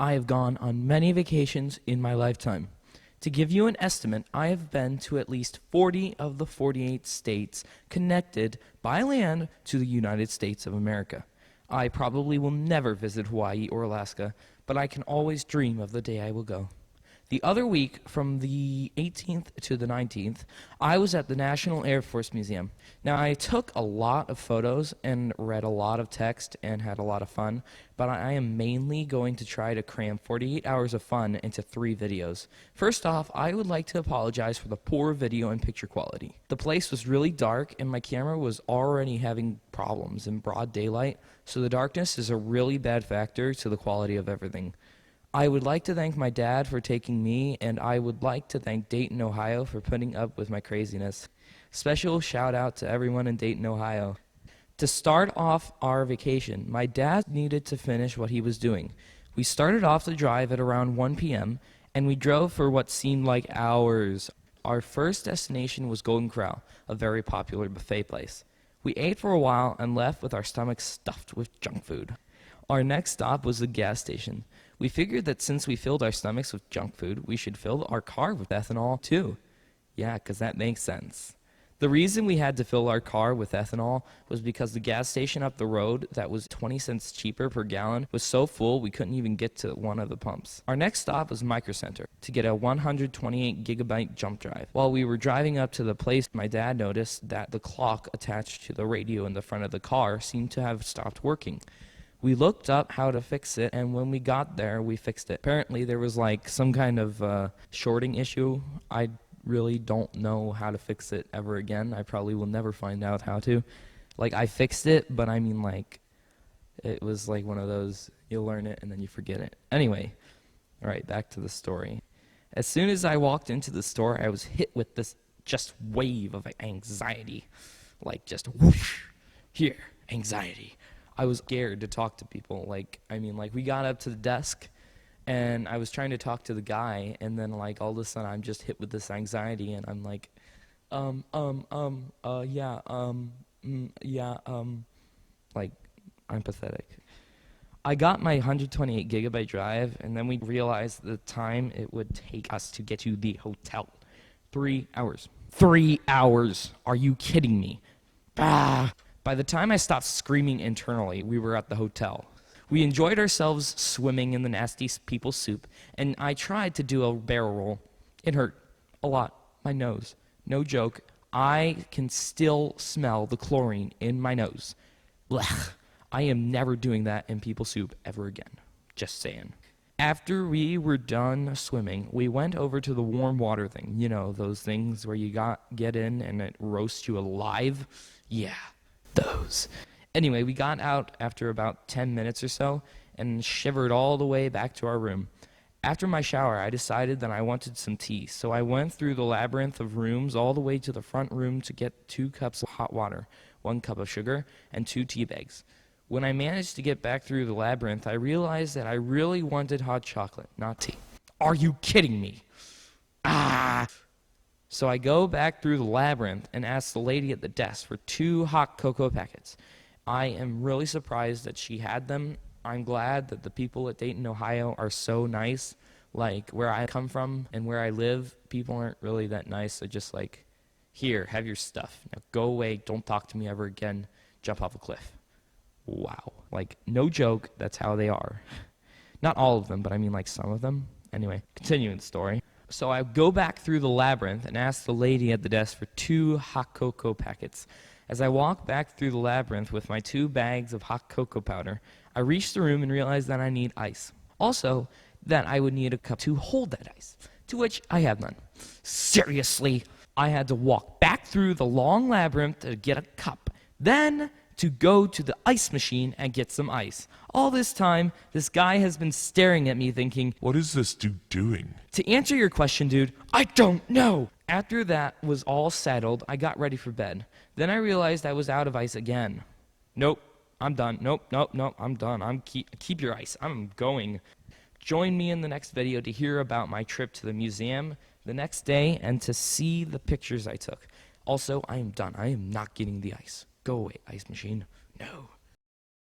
I have gone on many vacations in my lifetime. To give you an estimate, I have been to at least 40 of the 48 states connected by land to the United States of America. I probably will never visit Hawaii or Alaska, but I can always dream of the day I will go. The other week, from the 18th to the 19th, I was at the National Air Force Museum. Now, I took a lot of photos and read a lot of text and had a lot of fun, but I am mainly going to try to cram 48 hours of fun into 3 videos. First off, I would like to apologize for the poor video and picture quality. The place was really dark, and my camera was already having problems in broad daylight, so the darkness is a really bad factor to the quality of everything. I would like to thank my dad for taking me, and I would like to thank Dayton, Ohio for putting up with my craziness. Special shout out to everyone in Dayton, Ohio. To start off our vacation, my dad needed to finish what he was doing. We started off the drive at around 1 p.m., and we drove for what seemed like hours. Our first destination was Golden Corral, a very popular buffet place. We ate for a while and left with our stomachs stuffed with junk food. Our next stop was the gas station. We figured that since we filled our stomachs with junk food, we should fill our car with ethanol too. Yeah, 'cause that makes sense. The reason we had to fill our car with ethanol was because the gas station up the road that was 20 cents cheaper per gallon was so full we couldn't even get to one of the pumps. Our next stop was Micro Center to get a 128 gigabyte jump drive. While we were driving up to the place, my dad noticed that the clock attached to the radio in the front of the car seemed to have stopped working. We looked up how to fix it, and when we got there, we fixed it. Apparently, there was like some kind of shorting issue. I really don't know how to fix it ever again. I probably will never find out how to. Like, I fixed it, but I mean, like, it was like one of those, you learn it and then you forget it. Anyway, all right, back to the story. As soon as I walked into the store, I was hit with this just wave of anxiety. Like, just whoosh, here, anxiety. I was scared to talk to people. We got up to the desk, and I was trying to talk to the guy, and then, all of a sudden, I'm just hit with this anxiety, and I'm like, I'm pathetic. I got my 128 gigabyte drive, and then we realized the time it would take us to get to the hotel. 3 hours. 3 hours! Are you kidding me? Ah! By the time I stopped screaming internally, we were at the hotel. We enjoyed ourselves swimming in the nasty people soup, and I tried to do a barrel roll. It hurt a lot. My nose. No joke. I can still smell the chlorine in my nose. Blech. I am never doing that in people soup ever again. Just saying. After we were done swimming, we went over to the warm water thing. You know, those things where you get in and it roasts you alive? Yeah. Those. Anyway, we got out after about 10 minutes or so and shivered all the way back to our room. After my shower, I decided that I wanted some tea, so I went through the labyrinth of rooms all the way to the front room to get 2 cups of hot water, 1 cup of sugar, and 2 tea bags. When I managed to get back through the labyrinth, I realized that I really wanted hot chocolate, not tea. Are you kidding me? Ah! So I go back through the labyrinth and ask the lady at the desk for 2 hot cocoa packets. I am really surprised that she had them. I'm glad that the people at Dayton, Ohio are so nice. Like, where I come from and where I live, people aren't really that nice. They're just like, here, have your stuff. Now go away, don't talk to me ever again, jump off a cliff. Wow. Like, no joke, that's how they are. Not all of them, but I mean some of them. Anyway, continuing the story. So I go back through the labyrinth and ask the lady at the desk for 2 hot cocoa packets. As I walk back through the labyrinth with my 2 bags of hot cocoa powder, I reach the room and realize that I need ice. Also, that I would need a cup to hold that ice, to which I have none. Seriously, I had to walk back through the long labyrinth to get a cup, then to go to the ice machine and get some ice. All this time, this guy has been staring at me thinking, what is this dude doing? To answer your question, dude, I don't know. After that was all settled, I got ready for bed. Then I realized I was out of ice again. Nope, I'm done. Nope, I'm done. Keep your ice. I'm going. Join me in the next video to hear about my trip to the museum the next day and to see the pictures I took. Also, I am done. I am not getting the ice. Go away, ice machine. No.